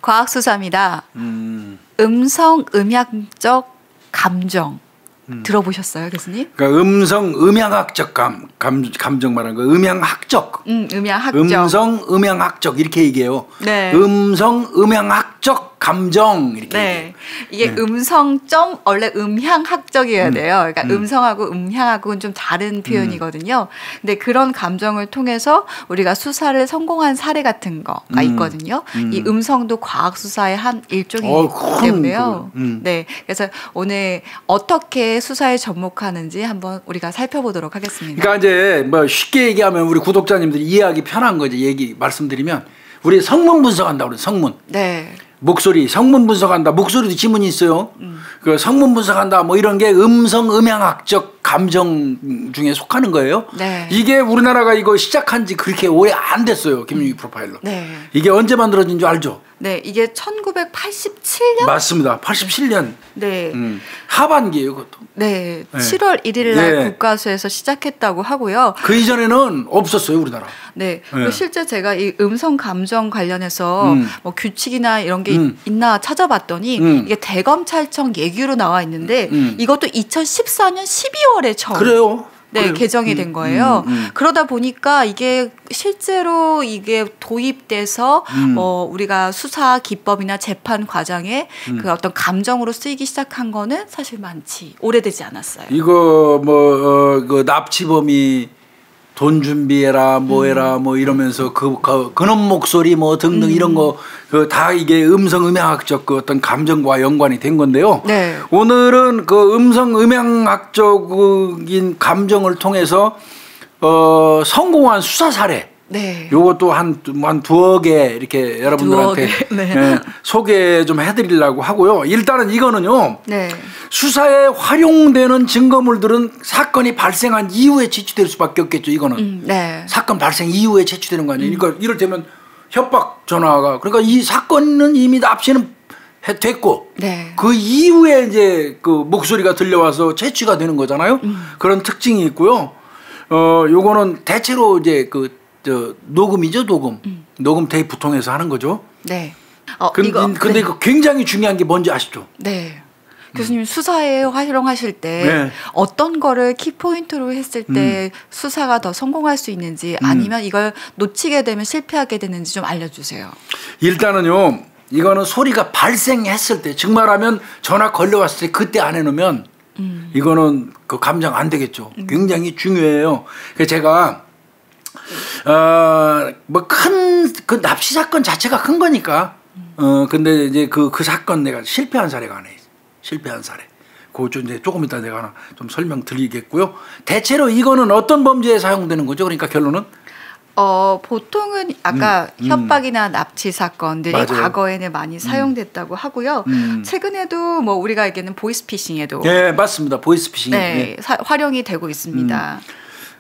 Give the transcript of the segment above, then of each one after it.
과학수사입니다. 음성 음향적 감정 들어보셨어요, 교수님? 그러니까 음성 음향학적 감정 말하는 거 음향학적. 음향학적. 음성 음향학적 이렇게 얘기해요. 네. 음성 음향학적 감정 이렇게. 네. 이게 네. 음성점 원래 음향학적이어야 돼요. 그러니까 음성하고 음향하고는 좀 다른 표현이거든요. 근데 그런 감정을 통해서 우리가 수사를 성공한 사례 같은 거가 있거든요. 이 음성도 과학 수사의 한 일종이기 때문에요. 네. 그래서 오늘 어떻게 수사에 접목하는지 한번 우리가 살펴보도록 하겠습니다. 그러니까 이제 뭐 쉽게 얘기하면 우리 구독자님들이 이해하기 편한 거지 말씀드리면 우리 성문 분석한다 우리 성문. 네. 목소리, 성문 분석한다. 목소리도 지문이 있어요. 그 성문 분석한다. 뭐 이런 게 음성 음향학적 감정 중에 속하는 거예요. 네. 이게 우리나라가 이거 시작한 지 그렇게 오래 안 됐어요. 김윤기 프로파일러. 네. 이게 언제 만들어진 줄 알죠? 네, 이게 1987년? 맞습니다. 87년. 네. 하반기예요, 그것도. 네. 7월 1일 날 네. 국가수에서 시작했다고 하고요. 그 이전에는 없었어요, 우리나라. 네. 그리고 실제 제가 이 음성 감정 관련해서 뭐 규칙이나 이런 게 있나 찾아봤더니 이게 대검찰청 예규로 나와 있는데 이것도 2014년 12월에 처음 그래요. 네, 그래요. 개정이 된 거예요. 그러다 보니까 이게 실제로 이게 도입돼서 우리가 수사 기법이나 재판 과정에 그 어떤 감정으로 쓰이기 시작한 거는 사실 많지 오래되지 않았어요. 이거 그 납치범이 돈 준비해라 뭐해라 뭐 이러면서 그놈 목소리 뭐 등등 이런 거 그 다 이게 음성 음향학적 그 어떤 감정과 연관이 된 건데요. 네. 오늘은 그 음성 음향학적인 감정을 통해서 성공한 수사 사례. 네. 요것도 한 두어 개 이렇게 여러분들한테 네. 네, 소개 좀 해드리려고 하고요. 일단은 이거는요. 네. 수사에 활용되는 증거물들은 사건이 발생한 이후에 채취될 수밖에 없겠죠. 이거는 네. 사건 발생 이후에 채취되는 거 아니에요. 그러니까 이를테면 협박 전화가 그러니까 이 사건은 이미 납치는 됐고 네. 그 이후에 이제 그 목소리가 들려와서 채취가 되는 거잖아요. 그런 특징이 있고요. 요거는 대체로 이제 녹음이죠, 녹음 테이프 통해서 하는 거죠. 네. 근데 이거 굉장히 중요한 게 뭔지 아시죠? 네. 교수님 수사에 활용하실 때 네. 어떤 거를 키포인트로 했을 때 수사가 더 성공할 수 있는지 아니면 이걸 놓치게 되면 실패하게 되는지 좀 알려주세요. 일단은요. 이거는 소리가 발생했을 때 즉 말하면 전화 걸려왔을 때 그때 안 해놓으면 이거는 그 감정 안 되겠죠. 굉장히 중요해요. 그래서 제가 뭐 그 납치 사건 자체가 큰 거니까 근데 이제 그 사건 내가 실패한 사례가 하나 있어요. 실패한 사례. 그거 좀 이제 조금 이따 내가 하나 좀 설명드리겠고요. 대체로 이거는 어떤 범죄에 사용되는 거죠? 그러니까 결론은? 보통은 아까 협박이나 납치 사건들이 맞아요. 과거에는 많이 사용됐다고 하고요. 최근에도 뭐 우리가 얘기하는 보이스피싱에도 네, 맞습니다. 보이스피싱. 네, 활용이 되고 있습니다.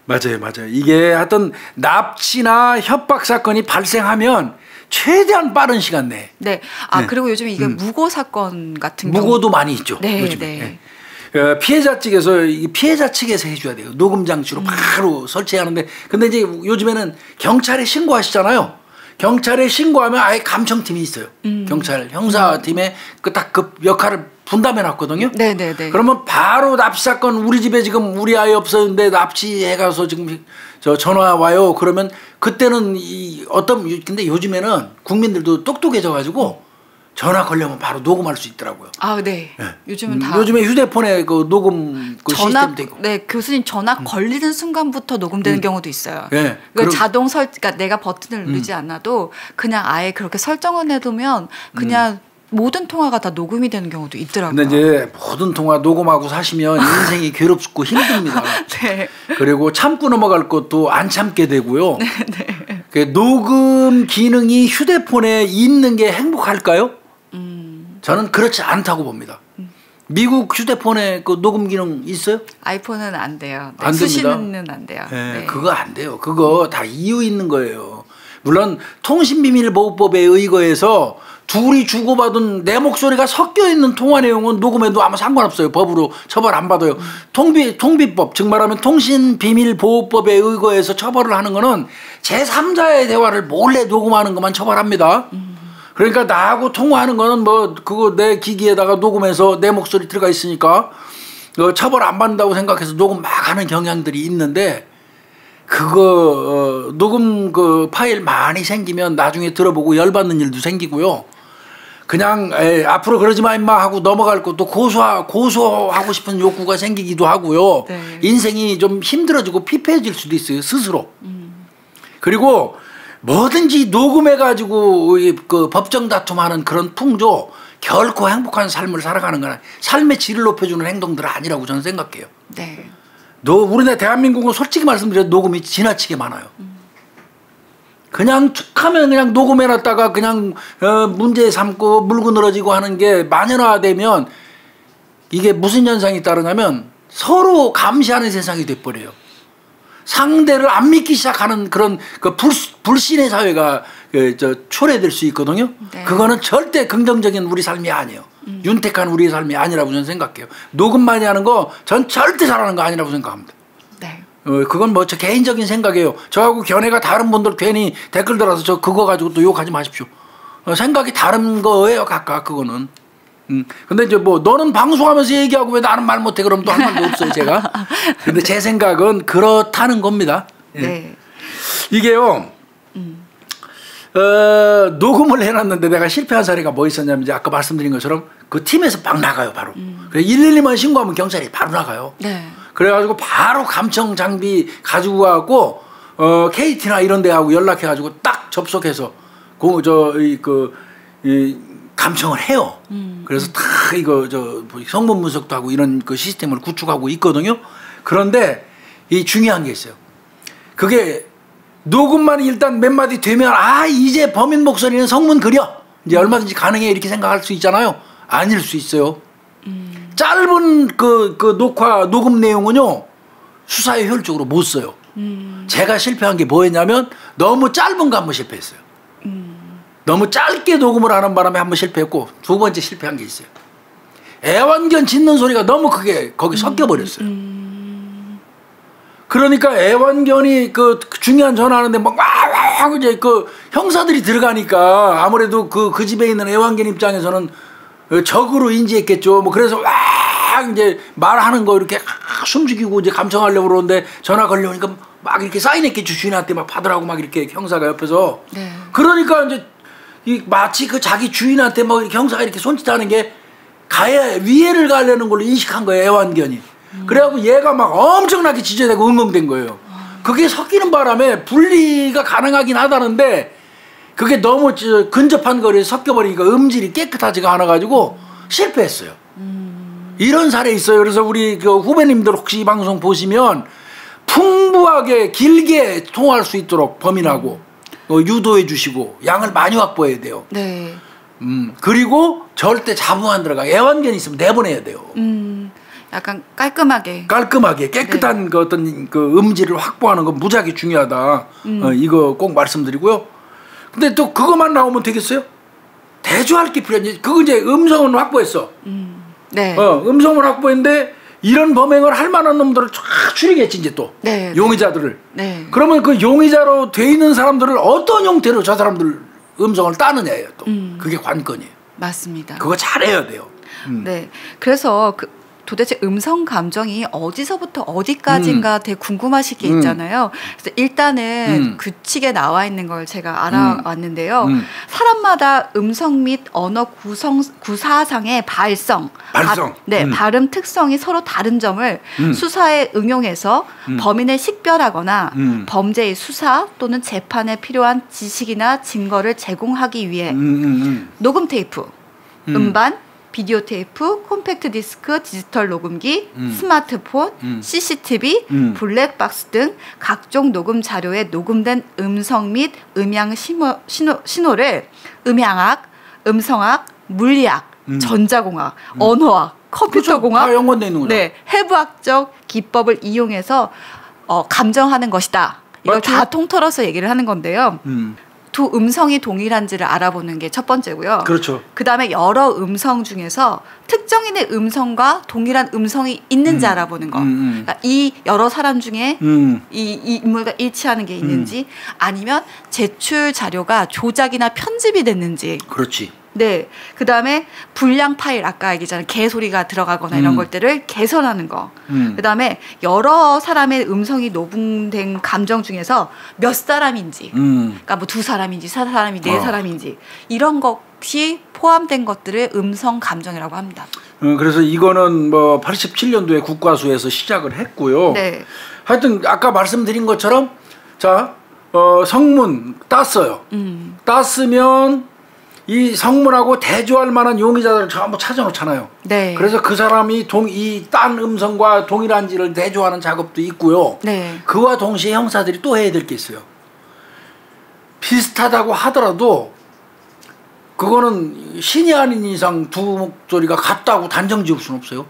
맞아요. 이게 하여튼 납치나 협박 사건이 발생하면 최대한 빠른 시간 내에. 네. 그리고 요즘 이게 무고 사건 같은 경우. 무고도 많이 있죠. 네, 요즘에. 네. 피해자 측에서 해줘야 돼요. 녹음 장치로 바로 설치하는데. 근데 이제 요즘에는 경찰에 신고하시잖아요. 경찰에 신고하면 아예 감청팀이 있어요. 경찰 형사팀에 그 역할을 분담해 놨거든요. 네네네. 그러면 바로 납치 사건 우리 집에 지금 우리 아이 없었는데 납치해 가서 지금 전화 와요. 그러면 그때는 근데 요즘에는 국민들도 똑똑해져 가지고 전화 걸려면 바로 녹음할 수 있더라고요. 네. 요즘은 요즘에 휴대폰에 그 녹음 시스템도 있고. 네, 교수님 전화 걸리는 순간부터 녹음되는 경우도 있어요. 네. 자동 그러니까 내가 버튼을 누르지 않아도 그냥 아예 그렇게 설정을 해두면 그냥 모든 통화가 다 녹음이 되는 경우도 있더라고요. 근데 이제 모든 통화 녹음하고 사시면 인생이 괴롭고 힘듭니다. 네. 그리고 참고 넘어갈 것도 안 참게 되고요. 네. 그 녹음 기능이 휴대폰에 있는 게 행복할까요? 저는 그렇지 않다고 봅니다. 미국 휴대폰에 그 녹음 기능 있어요? 아이폰은 안 돼요. 네, 안 됩니다. 수신은 안 돼요. 네. 그거 안 돼요. 그거 다 이유 있는 거예요. 물론 통신비밀보호법에 의거해서 둘이 주고받은 내 목소리가 섞여 있는 통화 내용은 녹음해도 아무 상관없어요. 법으로 처벌 안 받아요. 통비법 즉 말하면 통신비밀보호법에 의거해서 처벌을 하는 거는 제3자의 대화를 몰래 녹음하는 것만 처벌합니다. 그러니까 나하고 통화하는 거는 뭐 그거 내 기기에다가 녹음해서 내 목소리 들어가 있으니까 처벌 안 받는다고 생각해서 녹음 막 하는 경향들이 있는데 그거 녹음 그 파일 많이 생기면 나중에 들어보고 열받는 일도 생기고요. 그냥 앞으로 그러지 마 임마 하고 넘어갈 것도 고소하고 싶은 욕구가 생기기도 하고요. 네. 인생이 좀 힘들어지고 피폐해질 수도 있어요. 스스로. 그리고 뭐든지 녹음해가지고 그 법정 다툼하는 그런 풍조 결코 행복한 삶을 살아가는 건 삶의 질을 높여주는 행동들은 아니라고 저는 생각해요. 네. 우리나라 대한민국은 솔직히 말씀드려도 녹음이 지나치게 많아요. 그냥 툭하면 그냥 녹음해놨다가 그냥 문제 삼고 물고 늘어지고 하는 게 만연화되면 이게 무슨 현상이 따르냐면 서로 감시하는 세상이 돼버려요. 상대를 안 믿기 시작하는 그런 그 불신의 사회가 초래될 수 있거든요. 네. 그거는 절대 긍정적인 우리 삶이 아니에요. 윤택한 우리의 삶이 아니라고 저는 생각해요. 녹음 많이 하는 거 전 절대 잘하는 거 아니라고 생각합니다. 네. 그건 뭐 저 개인적인 생각이에요. 저하고 견해가 다른 분들 괜히 댓글 달아서 저 그거 가지고 또 욕하지 마십시오. 생각이 다른 거예요, 각각 그거는. 근데 이제 뭐 너는 방송하면서 얘기하고 왜 나는 말 못해 그러면 또 한 말도 없어요, 제가. 근데 제 생각은 그렇다는 겁니다. 네. 이게요. 녹음을 해놨는데 내가 실패한 사례가 뭐 있었냐면 이제 아까 말씀드린 것처럼 그 팀에서 막 나가요, 바로. 그래 112만 신고하면 경찰이 바로 나가요. 네. 그래가지고 바로 감청 장비 가지고 가고 KT나 이런 데하고 연락해가지고 딱 접속해서 감청을 해요. 그래서 다 이거 성분 분석도 하고 이런 그 시스템을 구축하고 있거든요. 그런데 이 중요한 게 있어요. 그게 녹음만 일단 몇 마디 되면 이제 범인 목소리는 성문 그려 이제 얼마든지 가능해 이렇게 생각할 수 있잖아요. 아닐 수 있어요. 짧은 그 녹화 녹음 내용은요 수사에 효율적으로 못 써요. 제가 실패한 게 뭐였냐면 너무 짧은 거 한번 실패했어요. 너무 짧게 녹음을 하는 바람에 한번 실패했고 두 번째 실패한 게 있어요. 애완견 짖는 소리가 너무 크게 거기 섞여 버렸어요. 그러니까 애완견이 그 중요한 전화하는데 막 하고 이제 그 형사들이 들어가니까 아무래도 그 집에 있는 애완견 입장에서는 적으로 인지했겠죠. 뭐 그래서 이제 말하는 거 이렇게 숨죽이고 이제 감청하려고 그러는데 전화 걸려오니까 막 이렇게 사인했겠죠. 주인한테 막 받으라고 막 이렇게 형사가 옆에서. 네. 그러니까 이제 마치 그 자기 주인한테 뭐 이렇게 형사가 이렇게 손짓하는 게 위해를 가려는 걸로 인식한 거예요. 애완견이. 그래갖고 얘가 막 엄청나게 지저대고 응응된 거예요. 그게 섞이는 바람에 분리가 가능하긴 하다는데 그게 너무 근접한 거리에 섞여버리니까 음질이 깨끗하지가 않아가지고 실패했어요. 이런 사례 있어요. 그래서 우리 그 후배님들 혹시 이 방송 보시면 풍부하게 길게 통화할 수 있도록 범인하고 유도해 주시고 양을 많이 확보해야 돼요. 네. 그리고 절대 자부 안 들어가. 애완견이 있으면 내보내야 돼요. 약간 깔끔하게 깨끗한 네. 그 어떤 그 음질을 확보하는 건 무지하게 중요하다. 이거 꼭 말씀드리고요. 근데 또 그것만 나오면 되겠어요? 대조할 게 필요하지. 그거 이제 음성은 확보했어. 네. 음성을 확보했는데 이런 범행을 할 만한 놈들을 쫙 추리겠지 이제 또 네. 용의자들을. 네. 그러면 그 용의자로 돼 있는 사람들을 어떤 형태로 저 사람들 음성을 따느냐예요. 또 그게 관건이에요. 맞습니다. 그거 잘해야 돼요. 네. 그래서 도대체 음성 감정이 어디서부터 어디까지인가 되게 궁금하실 게 있잖아요. 그래서 일단은 규칙에 나와 있는 걸 제가 알아왔는데요. 사람마다 음성 및 언어 구사상의 발성. 네, 발음 특성이 서로 다른 점을 수사에 응용해서 범인을 식별하거나 범죄의 수사 또는 재판에 필요한 지식이나 증거를 제공하기 위해 녹음 테이프, 음반, 비디오 테이프, 콤팩트 디스크, 디지털 녹음기, 스마트폰, CCTV, 블랙박스 등 각종 녹음 자료에 녹음된 음성 및 음향 신호를 음향학, 음성학, 물리학, 전자공학, 언어학, 컴퓨터공학, 다 연관되어 있는 거죠. 네, 해부학적 기법을 이용해서 감정하는 것이다. 이걸 맞죠? 다 통틀어서 얘기를 하는 건데요. 두 음성이 동일한지를 알아보는 게 첫 번째고요. 그렇죠. 그다음에 여러 음성 중에서 특정인의 음성과 동일한 음성이 있는지 알아보는 거. 그러니까 이 여러 사람 중에 이 인물과 일치하는 게 있는지 아니면 제출 자료가 조작이나 편집이 됐는지. 그렇지. 네. 그다음에 불량 파일 아까 얘기했잖아요. 개소리가 들어가거나 이런 것들을 개선하는 거. 그다음에 여러 사람의 음성이 녹음된 감정 중에서 몇 사람인지. 그러니까 뭐 2사람인지 4사람인지 4사람인지 이런 것이 포함된 것들을 음성 감정이라고 합니다. 그래서 이거는 뭐 87년도에 국과수에서 시작을 했고요. 네. 하여튼 아까 말씀드린 것처럼 자, 성문 땄어요. 땄으면 이 성문하고 대조할 만한 용의자들을 전부 찾아놓잖아요. 네. 그래서 그 사람이 이 딴 음성과 동일한지를 대조하는 작업도 있고요. 네. 그와 동시에 형사들이 또 해야 될 게 있어요. 비슷하다고 하더라도 그거는 신이 아닌 이상 두 목소리가 같다고 단정 지을 수는 없어요.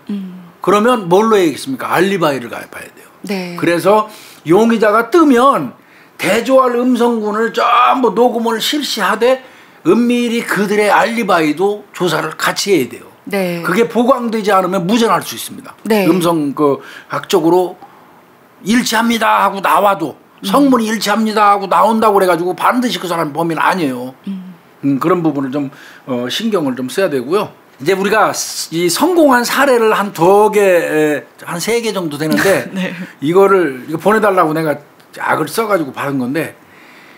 그러면 뭘로 해야겠습니까? 알리바이를 가입해야 돼요. 네. 그래서 용의자가 뜨면 대조할 음성군을 전부 녹음을 실시하되 은밀히 그들의 알리바이도 조사를 같이 해야 돼요. 네. 그게 보강되지 않으면 무전할 수 있습니다. 네. 음성 학적으로 일치합니다 하고 나와도 성문이 일치합니다 하고 나온다고 그래가지고 반드시 그 사람이 범인은 아니에요. 그런 부분을 좀 신경을 좀 써야 되고요. 이제 우리가 이 성공한 사례를 한 2개, 한 3개 정도 되는데 네. 이거 보내달라고 내가 악을 써가지고 받은 건데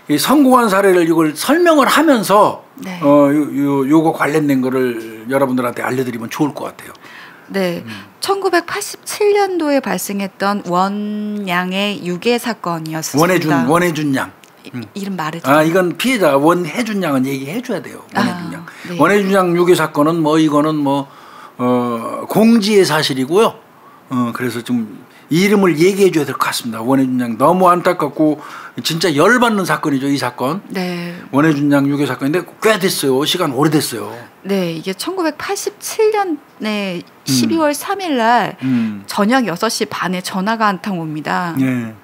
이 성공한 사례를 이걸 설명을 하면서 네. 요거 관련된 거를 여러분들한테 알려드리면 좋을 것 같아요. 네, 1987년도에 발생했던 원양의 유괴 사건이었습니다. 원해준 양. 이름 말해줘. 이건 피해자 원해준 양은 얘기해줘야 돼요. 원해준 양. 네. 원해준 양 유괴 사건은 이거는 공지의 사실이고요. 그래서 좀 이름을 얘기해줘야 될 것 같습니다. 원해준 양 너무 안타깝고 진짜 열받는 사건이죠. 이 사건. 네. 원해준 양 유괴 사건인데 꽤 됐어요. 시간 오래됐어요. 네, 이게 1987년에 12월 3일 날 저녁 6시 반에 전화가 한 통 옵니다. 네.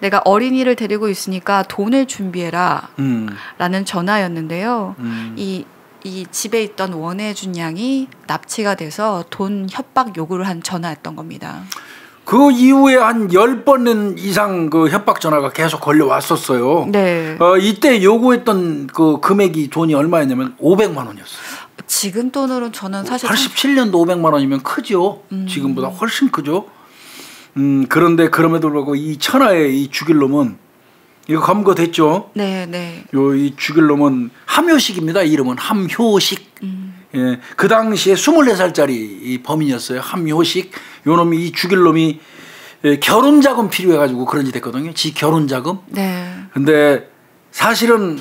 내가 어린이를 데리고 있으니까 돈을 준비해라 라는 전화였는데요. 이 집에 있던 원해준 양이 납치가 돼서 돈 협박 요구를 한 전화였던 겁니다. 그 이후에 한 10번 이상 그 협박 전화가 계속 걸려왔었어요. 네. 이때 요구했던 그 금액이 돈이 얼마였냐면 500만 원이었어요. 지금 돈으로는 저는 사실 87년도 500만 원이면 크죠. 지금보다 훨씬 크죠. 그런데 그럼에도 불구하고 이 천하의 이 죽일 놈은 이거 검거됐죠. 네, 네. 이 죽일 놈은 함효식입니다. 이름은 함효식. 예, 그 당시에 24살짜리 이 범인이었어요. 함효식. 요 놈이 이 죽일 놈이 결혼 자금 필요해가지고 그런 짓 했거든요. 지 결혼 자금. 네. 근데 사실은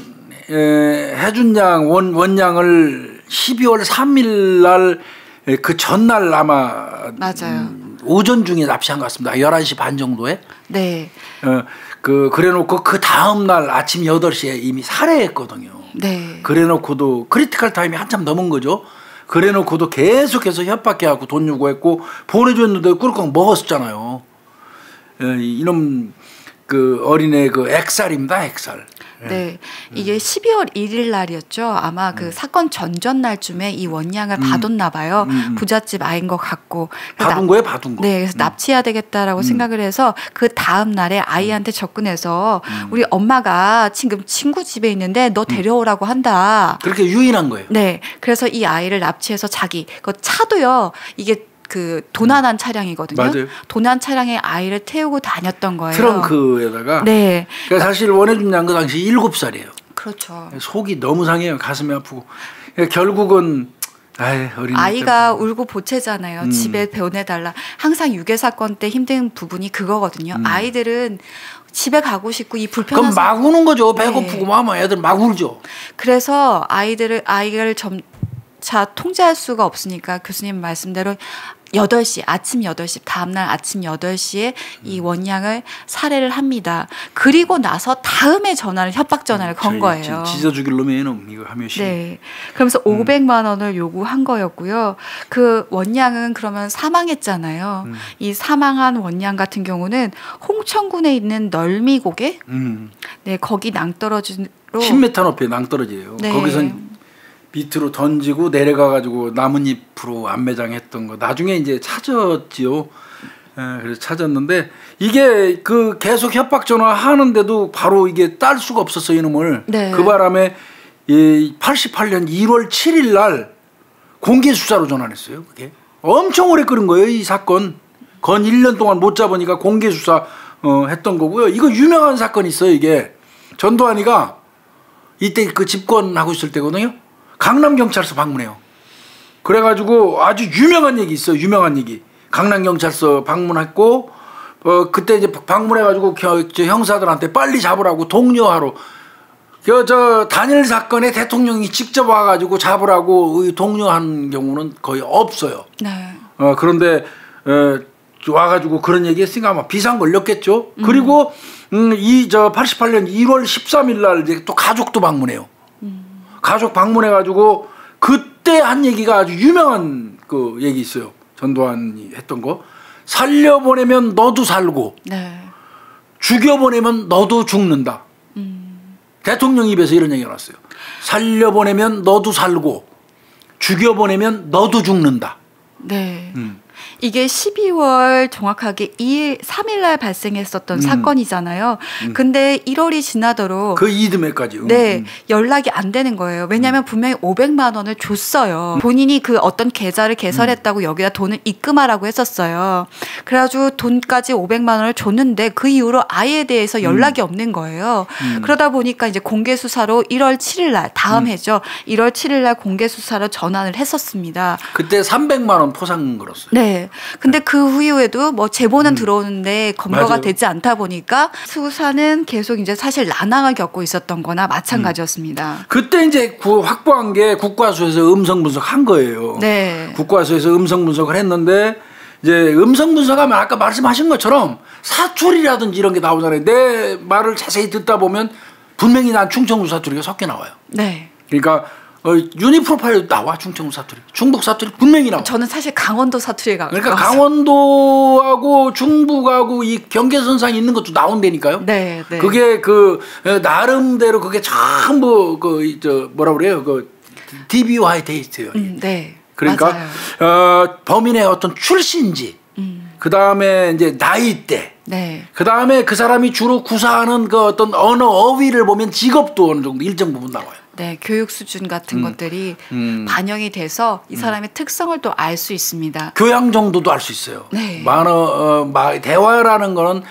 해준 양 원양을 12월 3일 날 그 전날 아마 맞아요. 오전 중에 납치한 것 같습니다. 11시 반 정도에. 네. 그래놓고 그 다음 날 아침 8시에 이미 살해했거든요. 네. 그래놓고도 크리티컬 타임이 한참 넘은 거죠. 그래놓고도 계속해서 협박해갖고 돈 요구했고 보내줬는데 꿀꺽 먹었었잖아요. 이놈 그 어린애 그 액살입니다. 액살. 네, 이게 12월 1일 날이었죠. 아마 그 사건 전전날쯤에 이 원양을 봐뒀나 봐요. 부잣집 아이인 것 같고. 봐둔 거예요, 봐둔 거. 네, 그래서 납치해야 되겠다라고 생각을 해서 그 다음 날에 아이한테 접근해서 우리 엄마가 지금 친구 집에 있는데 너 데려오라고 한다. 그렇게 유인한 거예요. 네, 그래서 이 아이를 납치해서 그 차도요. 이게 그 도난한 차량이거든요. 맞아요. 도난 차량에 아이를 태우고 다녔던 거예요. 트렁크에다가. 네. 그러니까 사실 원해준 양 그 당시 7살이에요. 그렇죠. 속이 너무 상해요. 가슴이 아프고. 그러니까 결국은 아이가 울고 보채잖아요. 집에 보내달라. 항상 유괴 사건 때 힘든 부분이 그거거든요. 아이들은 집에 가고 싶고 이 불편한. 그럼 막 우는 거죠. 배고프고 마마 애들 막 울죠. 그래서 아이를 점차 통제할 수가 없으니까 교수님 말씀대로 8시, 아침 8시, 다음날 아침 8시에 이 원양을 살해를 합니다. 그리고 나서 다음에 협박 전화를 건 거예요. 찢어 죽일 놈의 이놈 이거 하며시. 네. 그러면서 500만 원을 요구한 거였고요. 그 원양은 그러면 사망했잖아요. 이 사망한 원양 같은 경우는 홍천군에 있는 널미고개, 네, 거기 낭떠러지로 10m 높이에 낭떠러지예요. 네. 거기서 밑으로 던지고 내려가가지고 나뭇잎으로 안매장했던 거 나중에 이제 찾았지요. 그래서 찾았는데 이게 그 계속 협박 전화 하는데도 바로 이게 딸 수가 없었어요 이놈을. 네. 그 바람에 88년 1월 7일 날 공개 수사로 전환했어요. 그게 엄청 오래 끓은 거예요 이 사건. 건 1년 동안 못 잡으니까 공개 수사 했던 거고요. 이거 유명한 사건이 있어요 이게. 전두환이가 이때 그 집권하고 있을 때거든요. 강남경찰서 방문해요. 그래가지고 아주 유명한 얘기 있어요. 유명한 얘기. 강남경찰서 방문했고 그때 이제 방문해가지고 형사들한테 빨리 잡으라고 독려하러 저 단일 사건에 대통령이 직접 와가지고 잡으라고 독려한 경우는 거의 없어요. 네. 그런데 와가지고 그런 얘기 했으니까 아마 비상 걸렸겠죠. 그리고 이 88년 1월 13일 날 이제 또 가족도 방문해요. 가족 방문해가지고 그때 한 얘기가 아주 유명한 그 얘기 있어요. 전두환이 했던 거. 살려보내면 너도 살고, 네. 죽여보내면 너도 죽는다. 대통령 입에서 이런 얘기가 나왔어요. 살려보내면 너도 살고, 죽여보내면 너도 죽는다. 네. 이게 12월 정확하게 3일 날 발생했었던 사건이잖아요. 근데 1월이 지나도록 그 이듬해까지. 네, 연락이 안 되는 거예요. 왜냐하면 분명히 500만 원을 줬어요. 본인이 그 어떤 계좌를 개설했다고 여기다 돈을 입금하라고 했었어요. 그래가지고 돈까지 500만 원을 줬는데 그 이후로 아이에 대해서 연락이 없는 거예요. 그러다 보니까 이제 공개 수사로 1월 7일 날 다음 해죠. 1월 7일 날 공개 수사로 전환을 했었습니다. 그때 300만 원 포상 걸었어요. 네. 근데 그 후에도 뭐 제보는 들어오는데 검거가 맞아요. 되지 않다 보니까 수사는 계속 이제 사실 난항을 겪고 있었던 거나 마찬가지였습니다. 그때 이제 확보한 게 국과수에서 음성 분석한 거예요. 네. 국과수에서 음성 분석을 했는데 이제 음성 분석하면 아까 말씀하신 것처럼 사투리라든지 이런 게 나오잖아요. 내 말을 자세히 듣다 보면 분명히 난 충청도 사투리가 섞여 나와요. 네. 그러니까 유니 프로파일도 나와. 충청도 사투리, 충북 사투리 분명히 나와. 저는 사실 강원도 사투리가 그러니까 강원도하고 중북하고 이 경계선상에 있는 것도 나온다니까요. 네, 네. 그게 그 나름대로 그게 전부 뭐라 그래요? 그 DB화에 돼 있어요. 네. 그러니까 범인의 어떤 출신지, 그 다음에 이제 나이대, 네. 그 다음에 그 사람이 주로 구사하는 그 어떤 언어 어휘를 보면 직업도 어느 정도 일정 부분 나와요. 네, 교육 수준 같은 것들이 반영이 돼서 이 사람의 특성을 또 알 수 있습니다. 교양 정도도 알 수 있어요. 네. 대화라는 거는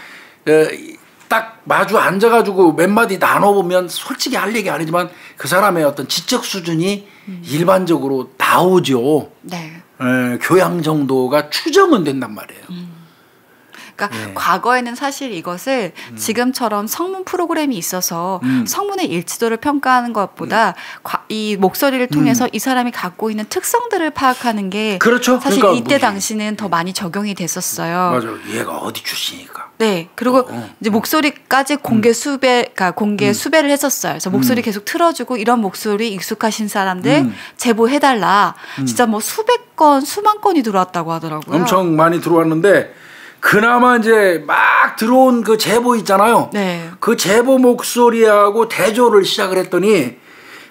딱 마주 앉아가지고 몇 마디 나눠보면 솔직히 할 얘기 아니지만 그 사람의 어떤 지적 수준이 일반적으로 나오죠. 네. 교양 정도가 추정은 된단 말이에요. 그러니까 네. 과거에는 사실 이것을 지금처럼 성문 프로그램이 있어서 성문의 일치도를 평가하는 것보다 이 목소리를 통해서 이 사람이 갖고 있는 특성들을 파악하는 게 그렇죠. 사실 그러니까 이때 당시는 더 많이 적용이 됐었어요. 맞아요. 얘가 어디 출신이니까. 네. 그리고 이제 목소리까지 공개 수배를 했었어요. 그래서 목소리 계속 틀어주고 이런 목소리 익숙하신 사람들 제보해달라. 진짜 뭐 수백 건, 수만 건이 들어왔다고 하더라고요. 엄청 많이 들어왔는데 그나마 이제 막 들어온 그 제보 있잖아요. 네. 그 제보 목소리하고 대조를 시작을 했더니 1,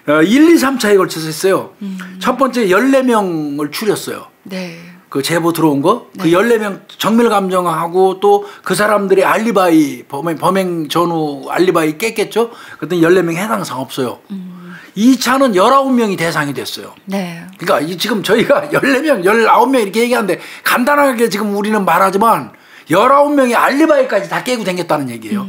2, 3차에 걸쳐서 했어요. 첫 번째 14명을 추렸어요. 네. 그 제보 들어온 거. 네. 그 14명 정밀 감정하고 또 그 사람들의 알리바이, 범행 전후 알리바이 깼겠죠. 그랬더니 14명 해당 사항 없어요. 2차는 19명이 대상이 됐어요. 네. 그러니까 지금 저희가 14명, 19명 이렇게 얘기하는데 간단하게 지금 우리는 말하지만 19명이 알리바이까지 다 깨고 댕겼다는 얘기예요.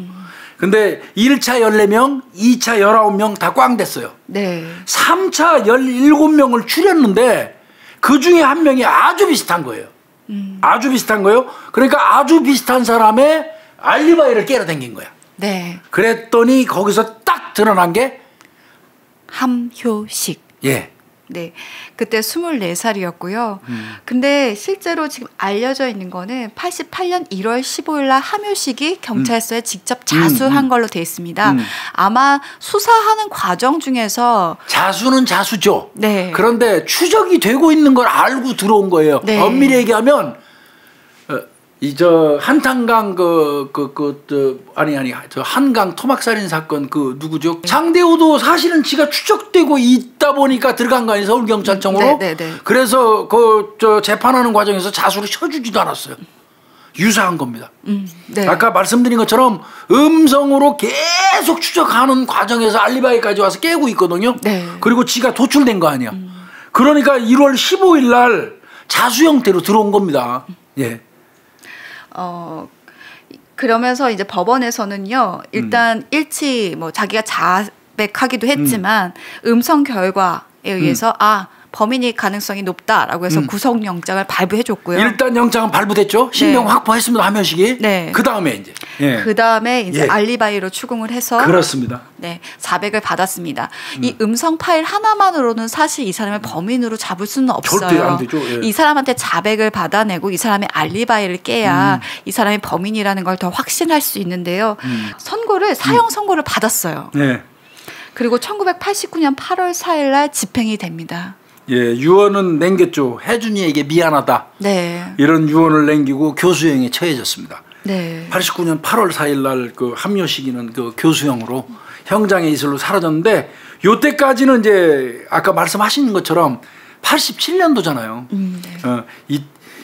근데 1차 14명, 2차 19명 다 꽝 됐어요. 네. 3차 17명을 추렸는데 그 중에 한 명이 아주 비슷한 거예요. 아주 비슷한 거예요. 그러니까 아주 비슷한 사람의 알리바이를 깨러 댕긴 거야. 네. 그랬더니 거기서 딱 드러난 게 함효식. 예. 네. 그때 24살이었고요. 근데 실제로 지금 알려져 있는 거는 88년 1월 15일 날 함효식이 경찰서에 직접 자수한 걸로 돼 있습니다. 아마 수사하는 과정 중에서 자수는 자수죠. 네. 그런데 추적이 되고 있는 걸 알고 들어온 거예요. 네. 엄밀히 얘기하면 저 한탄강 저 한강 토막살인 사건 그 누구죠? 장대호도 사실은 지가 추적되고 있다 보니까 들어간 거 아니에요, 서울경찰청으로. 그래서 저 재판하는 과정에서 자수를 쳐주지도 않았어요. 유사한 겁니다. 네. 아까 말씀드린 것처럼 음성으로 계속 추적하는 과정에서 알리바이까지 와서 깨고 있거든요. 네. 그리고 지가 도출된 거 아니야. 그러니까 1월 15일 날 자수 형태로 들어온 겁니다. 예. 그러면서 이제 법원에서는요, 일단 일치 뭐 자기가 자백하기도 했지만 음성 결과에 의해서 범인이 가능성이 높다라고 해서 구속영장을 발부해줬고요. 일단 영장은 발부됐죠. 신병 네. 확보했습니다. 함효식이. 네. 그 다음에 이제. 예. 그 다음에 이제 예. 알리바이로 추궁을 해서 그렇습니다. 네, 자백을 받았습니다. 이 음성 파일 하나만으로는 사실 이 사람을 범인으로 잡을 수는 없어요. 절대 안 되죠. 예. 이 사람한테 자백을 받아내고 이 사람의 알리바이를 깨야 이 사람이 범인이라는 걸 더 확신할 수 있는데요. 사형 선고를 받았어요. 네. 그리고 1989년 8월 4일 날 집행이 됩니다. 예, 유언은 남겼죠. 혜준이에게 미안하다. 네. 이런 유언을 남기고 교수형에 처해졌습니다. 네. 89년 8월 4일 날 그 함효식이는 그 교수형으로 형장의 이슬로 사라졌는데 요때까지는 이제 아까 말씀하신 것처럼 87년도잖아요. 네.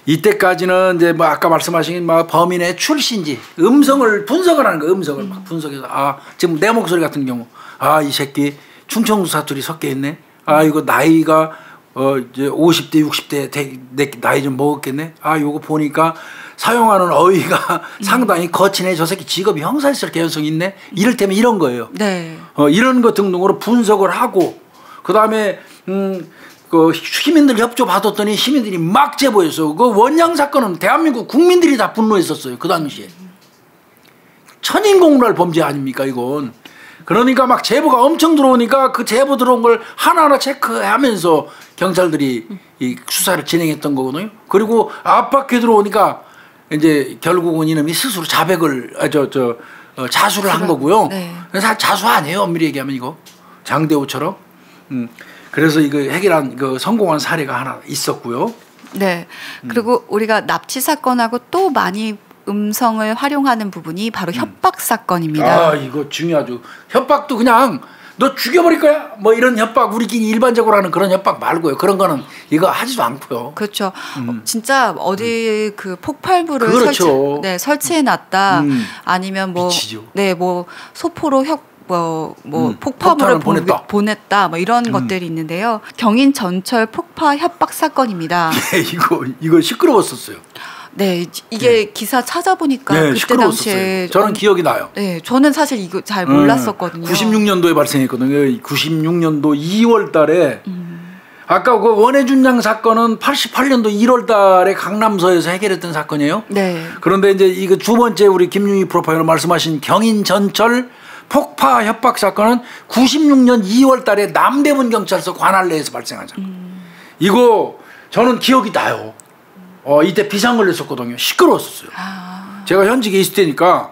이때까지는 이제 뭐 아까 말씀하신 뭐 범인의 출신지 음성을 분석을 하는 거, 음성을 막 분석해서 지금 내 목소리 같은 경우 이 새끼 충청도 사투리 섞여 있네. 이거 나이가 이제 50대 60대 나이 좀 먹었겠네. 요거 보니까 사용하는 어휘가 상당히 거치네. 저 새끼 직업이 형사였을 개연성이 있네. 이를테면 이런 거예요. 네. 이런 것 등등으로 분석을 하고 그다음에 그 시민들 협조 받았더니 시민들이 막 제보했어. 그 원양 사건은 대한민국 국민들이 다 분노했었어요. 그 당시에. 천인공랄 범죄 아닙니까 이건. 그러니까 막 제보가 엄청 들어오니까 그 제보 들어온 걸 하나하나 체크하면서 경찰들이 이 수사를 진행했던 거거든요. 그리고 압박해 들어오니까 이제 결국은 이놈이 스스로 자백을 자수를 한 거고요. 네. 그래서 자수 아니에요. 엄밀히 얘기하면 이거 장대호처럼. 그래서 이거 해결한 그 성공한 사례가 하나 있었고요. 네. 그리고 우리가 납치 사건하고 또 많이 음성을 활용하는 부분이 바로 협박 사건입니다. 이거 중요하죠. 협박도 그냥 너 죽여버릴 거야? 뭐 이런 협박 우리끼리 일반적으로 하는 그런 협박 말고요. 그런 거는 이거 하지도 않고요. 그렇죠. 진짜 어디 그 폭발물을 그렇죠. 설치해 놨다. 아니면 뭐 미치죠. 뭐 소포로 폭파물을 보냈다. 뭐 이런 것들이 있는데요. 경인 전철 폭파 협박 사건입니다. 예, 이거 시끄러웠었어요. 네, 이게 기사 찾아보니까 그때 시끄러웠었어요. 당시에 저는 기억이 나요. 네, 저는 사실 이거 잘 몰랐었거든요. 96년도에 발생했거든요. 96년도 2월 달에 아까 그 원해준 양 사건은 88년도 1월 달에 강남서에서 해결했던 사건이에요. 네. 그런데 이제 이거 두 번째 우리 김윤희 프로파일러 말씀하신 경인 전철 폭파 협박 사건은 96년 2월 달에 남대문 경찰서 관할 내에서 발생하죠. 이거 저는 기억이 나요. 이때 비상 걸렸었거든요. 시끄러웠었어요. 제가 현직에 있을 때니까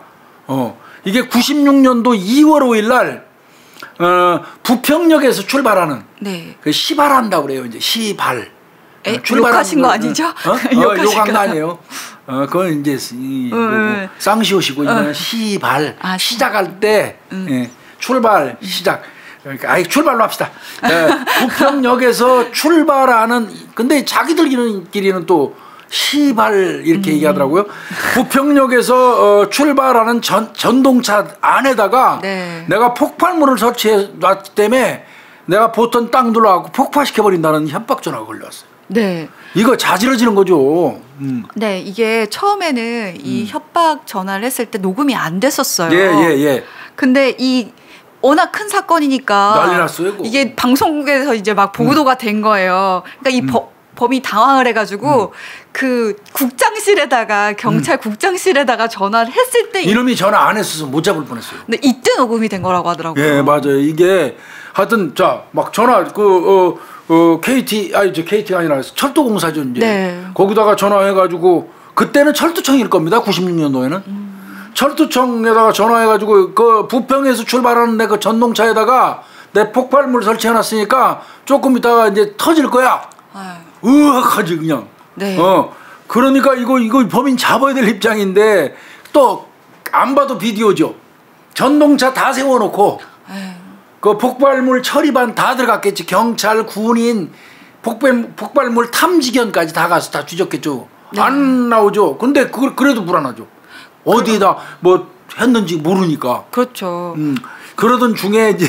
이게 96년도 2월 5일 날 부평역에서 출발하는 그 시발한다고 그래요. 이제 시발. 욕하신 거 아니죠? 욕한 거 아니에요. 그건 이제 쌍시옷이고 이거는 시발. 시작할 때 출발 시작. 그러니까 출발로 합시다. 부평역에서 출발하는 근데 자기들끼리는 또 시발 이렇게 얘기하더라고요. 부평역에서 출발하는 전동차 안에다가 내가 폭발물을 설치해 놨기 때문에 내가 보던 땅 둘러가고 폭파시켜버린다는 협박 전화가 걸려왔어요. 네. 이거 자지러지는 거죠. 네, 이게 처음에는 이 협박 전화를 했을 때 녹음이 안 됐었어요. 예. 근데 이 워낙 큰 사건이니까 난리 났어요, 이거. 이게 방송국에서 이제 막 보도가 된 거예요. 그러니까 이 범이 당황을 해가지고 그 국장실에다가 경찰 국장실에다가 전화를 했을 때 이놈이 전화 안 했어서 못 잡을 뻔했어요. 근데 이때 녹음이 된 거라고 하더라고요. 예, 맞아요. 이게 하여튼 막 전화 KT가 아니라 철도공사죠 이제. 네. 거기다가 전화해가지고 그때는 철도청일 겁니다. 96년도에는 철도청에다가 전화해가지고 그 부평에서 출발하는데 그 전동차에다가 내 폭발물 설치해놨으니까 조금 있다가 이제 터질 거야. 으악하지 그냥. 네. 그러니까 이거 범인 잡아야 될 입장인데 또 안 봐도 비디오죠. 전동차 다 세워놓고 그 폭발물 처리반 다 들어갔겠지. 경찰, 군인, 폭발물 탐지견까지 다 가서 다 뒤졌겠죠. 네. 안 나오죠. 근데 그래도 불안하죠. 어디에다 뭐 했는지 모르니까. 그렇죠. 그러던 중에 이제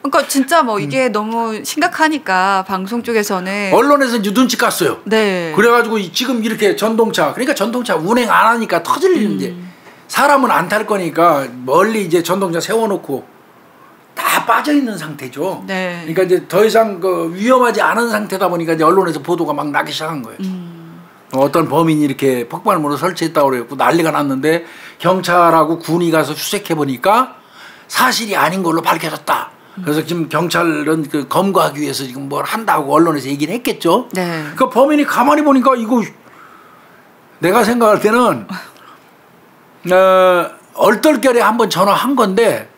그러니까 진짜 뭐 이게 너무 심각하니까 방송 쪽에서는 언론에서 이제 눈치 깠어요. 네. 그래가지고 지금 이렇게 전동차 운행 안 하니까 터질 일인데 사람은 안 탈 거니까 멀리 이제 전동차 세워놓고 다 빠져 있는 상태죠. 네. 그러니까 이제 더 이상 그 위험하지 않은 상태다 보니까 이제 언론에서 보도가 막 나기 시작한 거예요. 어떤 범인이 이렇게 폭발물을 설치했다고 그랬고 난리가 났는데 경찰하고 군이 가서 수색해 보니까 사실이 아닌 걸로 밝혀졌다. 그래서 지금 경찰은 그 검거하기 위해서 지금 뭘 한다고 언론에서 얘기를 했겠죠. 네. 그 범인이 가만히 보니까 이거 내가 생각할 때는 얼떨결에 한번 전화한 건데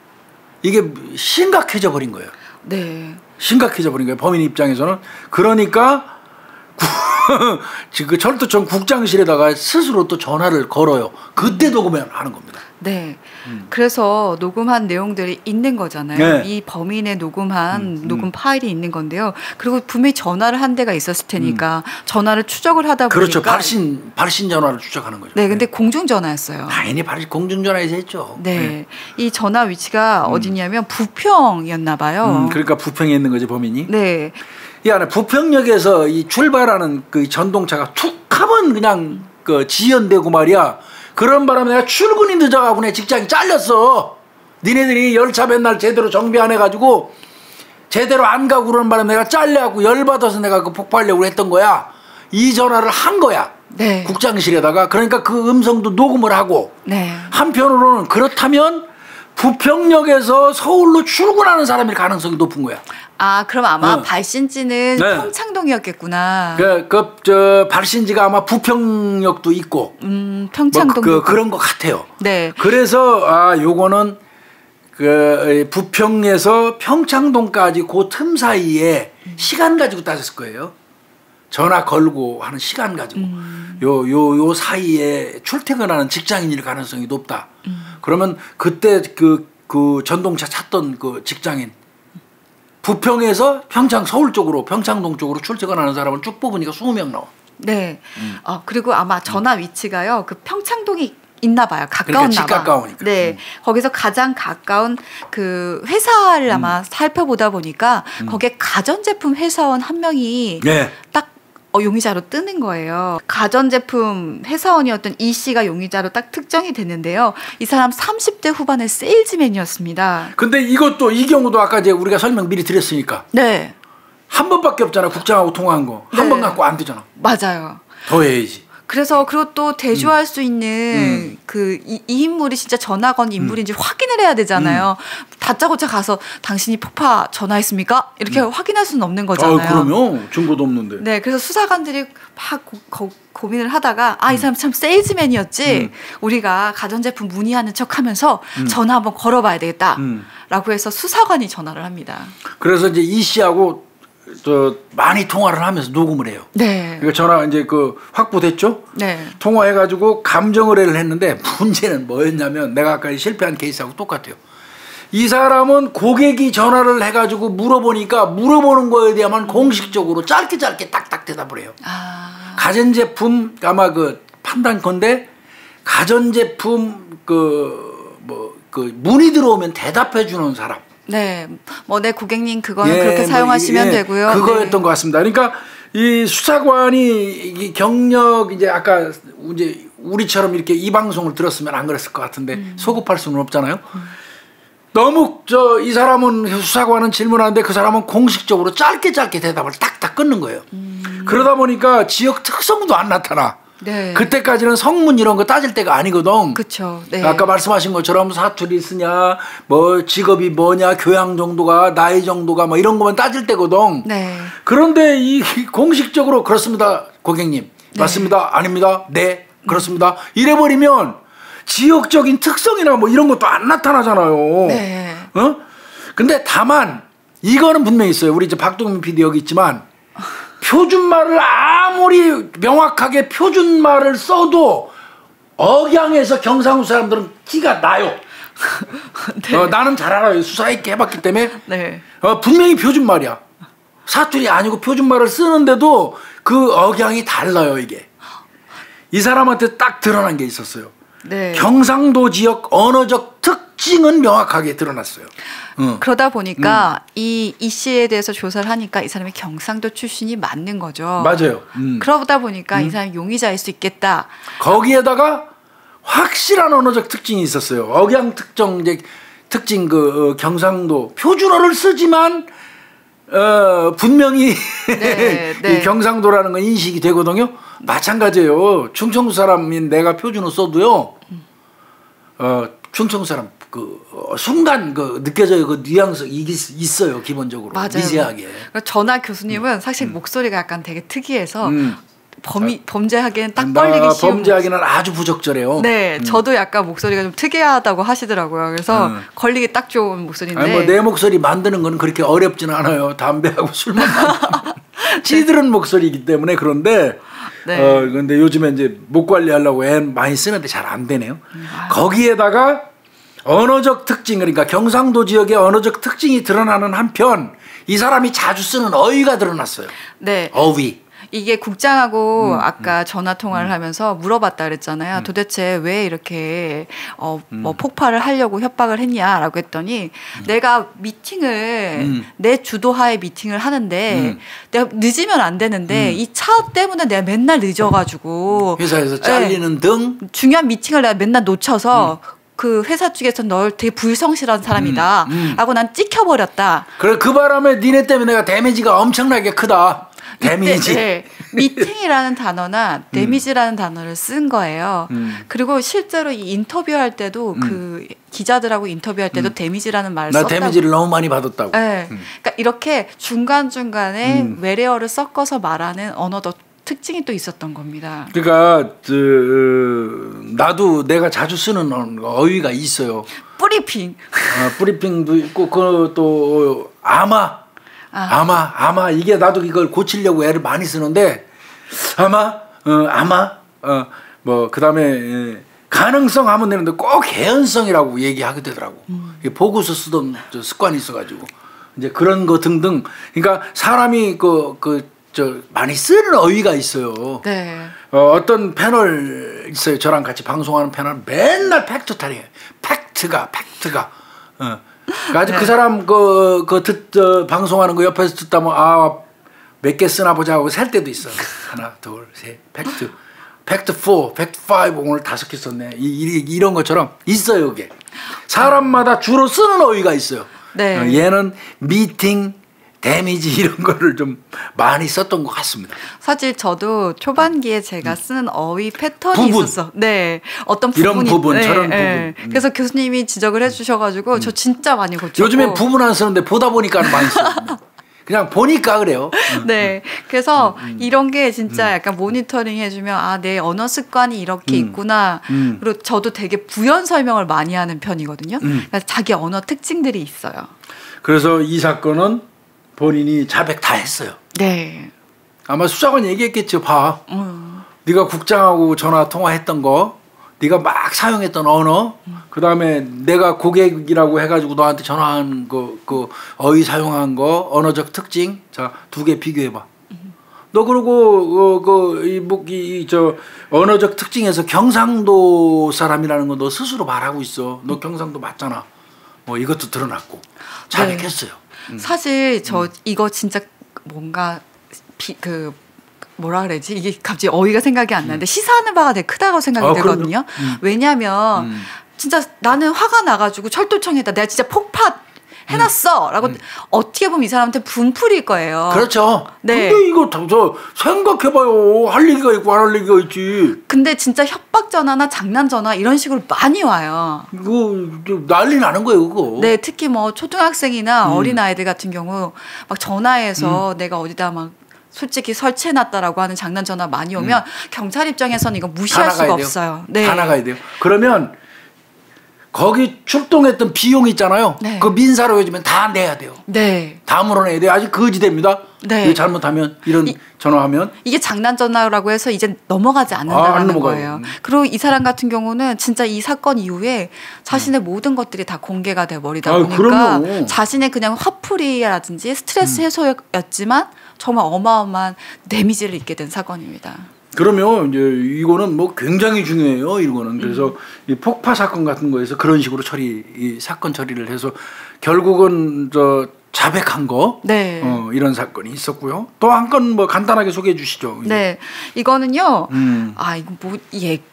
이게 심각해져 버린 거예요. 네. 심각해져 버린 거예요. 범인 입장에서는. 그러니까 그 철도청 국장실에다가 스스로 또 전화를 걸어요. 그때 녹음을 하는 겁니다. 네. 그래서 녹음한 내용들이 있는 거잖아요. 네. 이 범인의 녹음한 녹음 파일이 있는 건데요. 그리고 분명히 전화를 한 대가 있었을 테니까 전화를 추적을 하다 보니까 그렇죠. 발신 전화를 추적하는 거죠. 네, 근데 공중전화였어요. 당연히 공중전화에서 했죠. 네. 이 전화 위치가 어디냐면 부평이었나 봐요. 그러니까 부평에 있는 거지 범인이. 네. 이 안에 부평역에서 이 출발하는 그 전동차가 툭 하면 그냥 그 지연되고 말이야. 그런 바람에 내가 출근이 늦어가고 내 직장이 잘렸어. 니네들이 열차 맨날 제대로 정비 안 해가지고 제대로 안 가고 그러는 바람에 내가 잘려갖고 열받아서 내가 그 폭발력을 했던 거야. 이 전화를 한 거야. 네. 국장실에다가. 그러니까 그 음성도 녹음을 하고. 네. 한편으로는 그렇다면 부평역에서 서울로 출근하는 사람일 가능성이 높은 거야. 아, 그럼 아마 발신지는 네. 평창동이었겠구나. 발신지가 아마 부평역도 있고. 평창동도. 뭐 그런 것 같아요. 네. 그래서 요거는 그 부평에서 평창동까지 그 틈 사이에 시간 가지고 따졌을 거예요. 전화 걸고 하는 시간 가지고 요 사이에 출퇴근하는 직장인일 가능성이 높다. 그러면 그때 그 전동차 찾던 그 직장인 부평에서 서울 쪽으로 평창동 쪽으로 출퇴근하는 사람을 쭉 뽑으니까 20명 나와. 네. 그리고 아마 전화 위치가요. 그 평창동이 있나 봐요. 가까웠나 그러니까 봐. 가까우니까. 네. 거기서 가장 가까운 그 회사를 아마 살펴보다 보니까 거기에 가전제품 회사원 한 명이 네. 딱 용의자로 뜨는 거예요. 가전제품 회사원이었던 이 씨가 용의자로 딱 특정이 됐는데요. 이 사람 30대 후반의 세일즈맨이었습니다. 근데 이 경우도 아까 이제 우리가 설명 미리 드렸으니까. 네. 한 번밖에 없잖아. 국장하고 통화한 거. 한 번 갖고 안 되잖아. 맞아요. 더 해야지. 그리고 또 대조할 수 있는 이 인물이 진짜 전화건 인물인지 확인을 해야 되잖아요. 다짜고짜 가서 당신이 폭파 전화했습니까? 이렇게 확인할 수는 없는 거잖아요. 그럼요. 증거도 없는데. 네, 그래서 수사관들이 막 고민을 하다가 이 사람 참 세일즈맨이었지. 우리가 가전제품 문의하는 척하면서 전화 한번 걸어봐야 되겠다라고 해서 수사관이 전화를 합니다. 그래서 이제 이 씨하고 많이 통화를 하면서 녹음을 해요. 네. 그러니까 전화 이제 확보됐죠. 네. 통화해가지고 감정 의뢰를 했는데 문제는 뭐였냐면 내가 아까 실패한 케이스하고 똑같아요. 이 사람은 고객이 전화를 해가지고 물어보는 거에 대한 공식적으로 짧게 딱딱 대답을 해요. 가전제품 아마 그 판단건데 가전제품 문의 들어오면 대답해 주는 사람. 네, 내 고객님 그거는 그렇게 사용하시면 되고요. 그거였던 것 같습니다. 그러니까 이 수사관이 경력 이제 아까 이제 우리처럼 이렇게 이 방송을 들었으면 안 그랬을 것 같은데 소급할 수는 없잖아요. 너무 이 사람은 수사관은 질문하는데 그 사람은 공식적으로 짧게 대답을 딱딱 끊는 거예요. 그러다 보니까 지역 특성도 안 나타나. 네. 그때까지는 성문 이런 거 따질 때가 아니거든. 그렇죠. 네. 아까 말씀하신 것처럼 사투리 쓰냐, 뭐 직업이 뭐냐, 교양 정도가, 나이 정도가 뭐 이런 것만 따질 때거든. 네. 그런데 이 공식적으로 그렇습니다, 고객님. 네. 맞습니다. 아닙니다. 네. 그렇습니다. 이래버리면 지역적인 특성이나 뭐 이런 것도 안 나타나잖아요. 네. 근데 다만 이거는 분명히 있어요. 우리 이제 박동민 PD 여기 있지만 표준말을 아무리 명확하게 표준말을 써도 억양에서 경상도 사람들은 티가 나요. 네. 나는 잘 알아요. 수사 있게 해봤기 때문에. 네. 분명히 표준말이야. 사투리 아니고 표준말을 쓰는데도 그 억양이 달라요, 이게. 이 사람한테 딱 드러난 게 있었어요. 네. 경상도 지역 언어적 특징은 명확하게 드러났어요. 그러다 보니까 이 씨에 대해서 조사를 하니까 이 사람이 경상도 출신이 맞는 거죠. 맞아요. 그러다 보니까 이 사람이 용의자일 수 있겠다. 거기에다가 확실한 언어적 특징이 있었어요. 억양 특징 경상도 표준어를 쓰지만 분명히 네, 이 네. 경상도라는 건 인식이 되거든요. 마찬가지예요. 충청도 사람인 내가 표준어 써도요. 충청도 사람 순간 느껴져요. 그 뉘앙스 이게 있어요. 기본적으로. 맞아요. 미세하게. 전하 교수님은 사실 목소리가 약간 되게 특이해서 범죄하기엔 딱 걸리기 쉬운. 범죄하기는 아주 부적절해요. 네, 저도 약간 목소리가 좀 특이하다고 하시더라고요. 그래서 걸리기 딱 좋은 목소리인데. 아니, 내 목소리 만드는 건 그렇게 어렵지는 않아요. 담배하고 술만 찌들은 목소리이기 때문에. 그런데 네. 근데 요즘에 이제 목 관리하려고 애 많이 쓰는데 잘 안 되네요. 거기에다가 언어적 특징, 그러니까 경상도 지역의 언어적 특징이 드러나는 한편 이 사람이 자주 쓰는 어휘가 드러났어요. 네. 어휘. 이게 국장하고 아까 전화 통화를 하면서 물어봤다 그랬잖아요. 도대체 왜 이렇게 뭐 폭발을 하려고 협박을 했냐라고 했더니 내가 미팅을 내 주도하에 미팅을 하는데 내가 늦으면 안 되는데 이 차 때문에 내가 맨날 늦어가지고 회사에서 잘리는 등 중요한 미팅을 내가 맨날 놓쳐서 그 회사 쪽에서 널 되게 불성실한 사람이다 라고 난 찍혀버렸다. 그래 그 바람에 니네 때문에 내가 데미지가 엄청나게 크다. 데미지. 네, 미팅이라는 단어나 데미지라는 단어를 쓴 거예요. 그리고 실제로 이 인터뷰할 때도 그 기자들하고 인터뷰할 때도 데미지라는 말을 나 썼다고. 데미지를 너무 많이 받았다고. 네. 그러니까 이렇게 중간중간에 외래어를 섞어서 말하는 언어도 특징이 또 있었던 겁니다. 그러니까 나도 내가 자주 쓰는 어휘가 있어요. 뿌리핑. 뿌리핑도 있고 그또 아마 이게 나도 이걸 고치려고 애를 많이 쓰는데 뭐 그다음에 가능성 하면 되는데 꼭 개연성이라고 얘기하게 되더라고. 보고서 쓰던 습관이 있어가지고 이제 그런 거 등등. 그러니까 사람이 많이 쓰는 어휘가 있어요. 네. 어떤 패널 있어요. 저랑 같이 방송하는 패널 맨날 팩트 타령해. 팩트가. 아주 그 사람 방송하는 거 옆에서 듣다 보면 몇 개 쓰나 보자 하고 셀 때도 있어. 하나, 둘, 셋. 팩트 4, 팩트 5 오늘 5개 썼네. 이런 것처럼 있어요, 이게. 사람마다 주로 쓰는 어휘가 있어요. 네. 얘는 미팅, 데미지 이런 거를 좀 많이 썼던 것 같습니다. 사실 저도 초반기에 제가 쓰는 어휘 패턴이 부분. 있었어. 네, 어떤 이런 부분이, 부분, 저런 부분. 그래서 교수님이 지적을 해주셔가지고 저 진짜 많이 고쳤고. 요즘에 부분 안 쓰는데 보다 보니까 많이 써요. 그냥 보니까 그래요. 네, 그래서 이런 게 진짜 약간 모니터링 해주면 내 언어 습관이 이렇게 있구나. 그리고 저도 되게 부연 설명을 많이 하는 편이거든요. 그래서 자기 언어 특징들이 있어요. 그래서 이 사건은 본인이 자백 다 했어요. 네. 아마 수사관 얘기했겠죠. 봐. 네가 국장하고 전화 통화했던 거, 네가 막 사용했던 언어, 그다음에 내가 고객이라고 해가지고 너한테 전화한 그 어휘 사용한 거, 언어적 특징, 자 2개 비교해봐. 너 그러고 언어적 특징에서 경상도 사람이라는 거 너 스스로 말하고 있어. 너 경상도 맞잖아. 뭐 이것도 드러났고 자백했어요. 사실 이거 진짜 뭔가 뭐라 그래야지? 이게 갑자기 어휘가 생각이 안 나는데 시사하는 바가 되게 크다고 생각이 되거든요. 왜냐하면 진짜 나는 화가 나가지고 철도청에다 내가 진짜 해놨어라고 어떻게 보면 이 사람한테 분풀일 거예요. 그렇죠. 네. 근데 이거 저 생각해봐요. 할 얘기가 있고 안 할 얘기가 있지. 근데 진짜 협박 전화나 장난 전화 이런 식으로 많이 와요. 이거 난리 나는 거예요, 그거. 네, 특히 뭐 초등학생이나 어린 아이들 같은 경우 막 전화해서 내가 어디다 막 솔직히 설치해놨다라고 하는 장난 전화 많이 오면 경찰 입장에서는 이거 무시할 수가 없어요. 네. 다 나가야 돼요. 그러면 거기 출동했던 비용 있잖아요. 네. 그 민사로 요즘엔 다 내야 돼요. 네. 다 물어내야 돼요. 아직 거지됩니다. 네. 잘못하면 이런 전화하면 이게 장난 전화라고 해서 이제 넘어가지 않는다는 거예요. 그리고 이 사람 같은 경우는 진짜 이 사건 이후에 자신의 모든 것들이 다 공개가 돼 버리다 보니까 그럼요. 자신의 그냥 화풀이라든지 스트레스 해소였지만 정말 어마어마한 데미지를 입게 된 사건입니다. 그러면 이제 이거는 뭐 굉장히 중요해요. 이거는 그래서 이 폭파 사건 같은 거에서 그런 식으로 이 사건 처리를 해서 결국은 저 자백한 거, 네. 이런 사건이 있었고요. 또 한 건 뭐 간단하게 소개해 주시죠. 네, 이거는요. 이거 뭐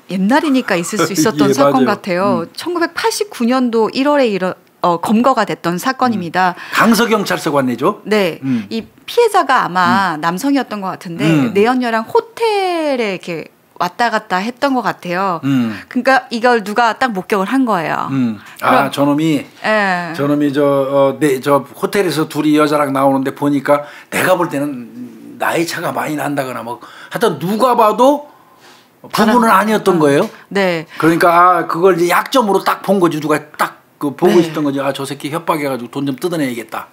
옛날이니까 있을 수 있었던 예, 사건 맞아요. 같아요. 1989년도 1월에 검거가 됐던 사건입니다. 강서경찰서 관내죠. 네, 이 피해자가 아마 남성이었던 것 같은데 내연녀랑 호텔에 이렇게 왔다 갔다 했던 것 같아요. 그러니까 이걸 누가 딱 목격을 한 거예요. 저놈이 예. 저놈이 저 호텔에서 둘이 여자랑 나오는데 보니까 내가 볼 때는 나이 차가 많이 난다거나 뭐 하여튼 누가 봐도 부부는 아니었던 거예요. 네. 그러니까 그걸 이제 약점으로 딱 본 거지. 누가 딱 보고 네. 있었던 거지. 저 새끼 협박해가지고 돈 좀 뜯어내야겠다.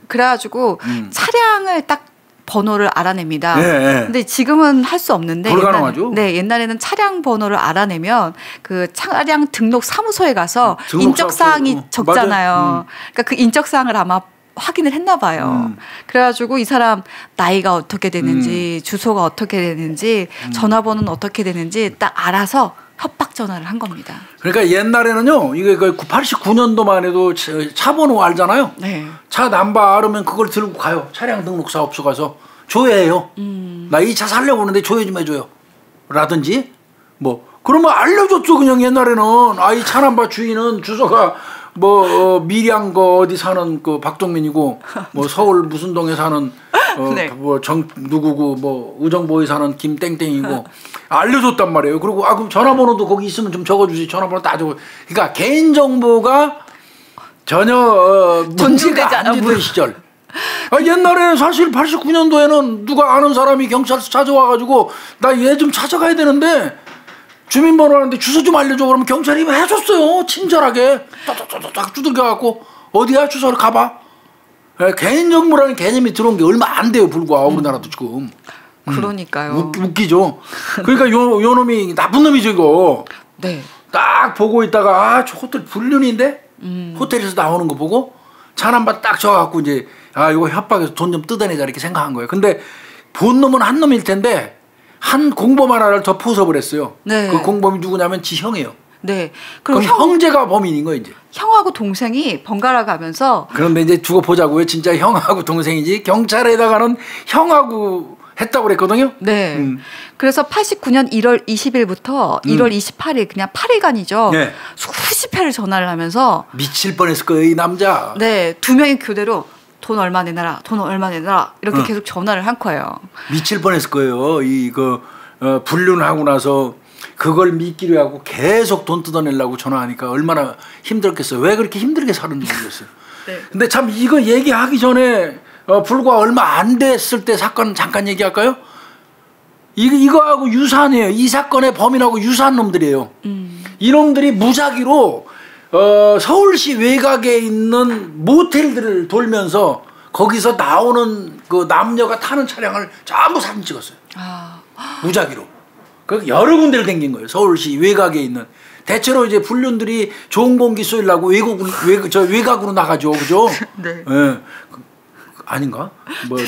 그래가지고 차량을 딱 번호를 알아냅니다. 네. 근데 지금은 할 수 없는데 불가능하죠. 옛날에는 차량 번호를 알아내면 그 차량 등록 사무소에 가서 인적 사항이 적잖아요. 그러니까 그 인적 사항을 아마 확인을 했나 봐요. 그래가지고 이 사람 나이가 어떻게 되는지 주소가 어떻게 되는지 전화번호는 어떻게 되는지 딱 알아서 협박 전화를 한 겁니다. 그러니까 옛날에는요. 이게 89년도만 해도 차 번호 알잖아요. 네. 차 남바 알으면 그걸 들고 가요. 차량 등록사업소 가서 조회해요. 나 이 차 살려고 하는데 조회 좀 해줘요. 라든지 뭐 그러면 알려줬죠. 그냥 옛날에는 이 차 남바 주인은 주소가 밀양 어디 사는 그 박동민이고 뭐 서울 무슨 동에 사는 네. 누구고 의정부에 사는 김땡땡이고 알려줬단 말이에요. 그리고 그럼 전화번호도 거기 있으면 좀 적어주지. 전화번호 다 적어. 그러니까 개인 정보가 전혀 문제가 안 되던 시절. 옛날에 사실 89년도에는 누가 아는 사람이 경찰서 찾아와가지고 나 얘 좀 찾아가야 되는데 주민번호 하는데 주소 좀 알려줘. 그러면 경찰이 해줬어요. 친절하게 딱 두들겨갖고 어디야 주소를 가봐. 개인정보라는 개념이 들어온 게 얼마 안 돼요. 불과 우리나라도 지금. 그러니까요. 웃기죠. 그러니까 요 놈이 나쁜 놈이죠 이거. 네. 딱 보고 있다가 저 호텔 불륜인데 호텔에서 나오는 거 보고 차 남바 딱 적어갖고 이제 이거 협박해서 돈 좀 뜯어내자 이렇게 생각한 거예요. 근데 본 놈은 한 놈일 텐데 한 공범 하나를 더 포섭을 네. 그 공범이 누구냐면 지 형이에요. 네. 그럼 형제가 범인인 거예요 이제. 형하고 동생이 번갈아 가면서. 그런데 이제 두고 보자고요. 진짜 형하고 동생이지 경찰에다가는 형하고 했다고 그랬거든요. 네. 그래서 89년 1월 20일부터 1월 28일 그냥 8일간이죠. 네. 수십 회를 전화를 하면서 미칠 뻔했을 거예요 이 남자. 네, 두 명이 교대로 돈 얼마 내놔라, 돈 얼마 내놔라 이렇게 계속 전화를 한 거예요. 미칠 뻔했을 거예요. 불륜하고 나서 그걸 미끼로 하고 계속 돈 뜯어내려고 전화하니까 얼마나 힘들었겠어요. 왜 그렇게 힘들게 사는지 모르겠어요. 네. 근데 참 이거 얘기하기 전에 불과 얼마 안 됐을 때 사건 잠깐 얘기할까요? 이거하고 유사해요. 이 사건의 범인하고 유사한 놈들이에요. 이놈들이 무작위로 서울시 외곽에 있는 모텔들을 돌면서 거기서 나오는 그 남녀가 타는 차량을 전부 사진 찍었어요. 무작위로. 그 여러 군데를 댕긴 거예요. 서울시 외곽에 있는. 대체로 이제 불륜들이 좋은 공기 쏘려고 외곽으로 나가죠. 그죠? 네. 네. 아닌가?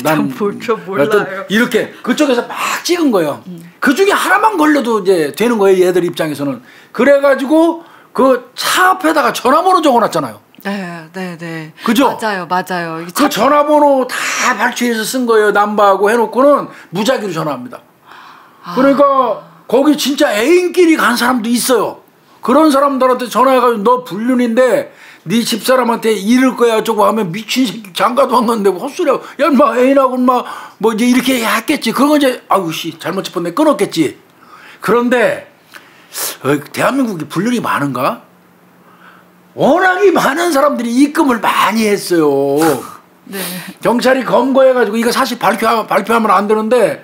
난 몰라요. 이렇게 그쪽에서 막 찍은 거예요. 그 중에 하나만 걸려도 이제 되는 거예요. 얘들 입장에서는. 그래가지고 그 차 앞에다가 전화번호 적어놨잖아요. 네. 그죠? 맞아요. 그 전화번호 다 발췌해서 쓴 거예요. 남바하고 해놓고는 무작위로 전화합니다. 그러니까 거기 진짜 애인끼리 간 사람도 있어요. 그런 사람들한테 전화해가지고 너 불륜인데 네 집사람한테 이럴 거야 저거 하면 미친 새끼 장가도 안 갔는데 헛소리하고 야 인마 애인하고 인마 뭐 이제 이렇게 했겠지. 그런 거 이제 아우 씨 잘못 짚었네 끊었겠지. 그런데 대한민국이 불륜이 많은가? 워낙에 많은 사람들이 입금을 많이 했어요. 네. 경찰이 검거해가지고 이거 사실 발표하면 안 되는데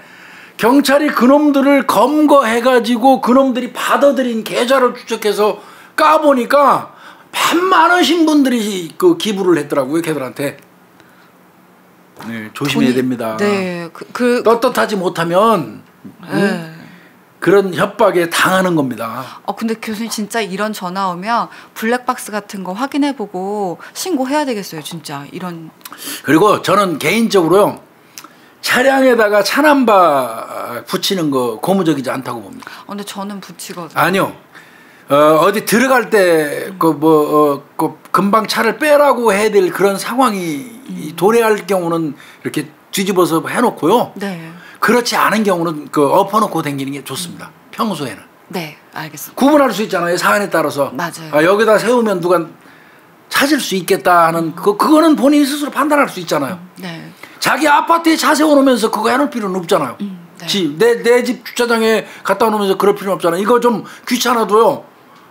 경찰이 그놈들을 검거해가지고 그놈들이 받아들인 계좌를 추적해서 까보니까 반 많으신 분들이 그 기부를 했더라고요, 걔들한테. 네, 조심해야 됩니다. 네, 떳떳하지 못하면 네. 그런 협박에 당하는 겁니다. 근데 교수님 진짜 이런 전화 오면 블랙박스 같은 거 확인해보고 신고해야 되겠어요, 진짜 이런. 그리고 저는 개인적으로요 차량에다가 차남바 붙이는 거 고무적이지 않다고 봅니다. 근데 저는 붙이거든요. 아니요. 어디 들어갈 때 그 금방 차를 빼라고 해야 될 그런 상황이 도래할 경우는 이렇게 뒤집어서 해놓고요. 네. 그렇지 않은 경우는 그 엎어놓고 다니는 게 좋습니다. 평소에는. 네, 알겠습니다. 구분할 수 있잖아요. 사안에 따라서. 맞아요. 여기다 세우면 누가 찾을 수 있겠다 하는 그거는 본인이 스스로 판단할 수 있잖아요. 네. 자기 아파트에 차 세워놓으면서 그거 해놓을 필요는 없잖아요. 네. 내 집 주차장에 갖다 놓으면서 그럴 필요는 없잖아요. 이거 좀 귀찮아도요.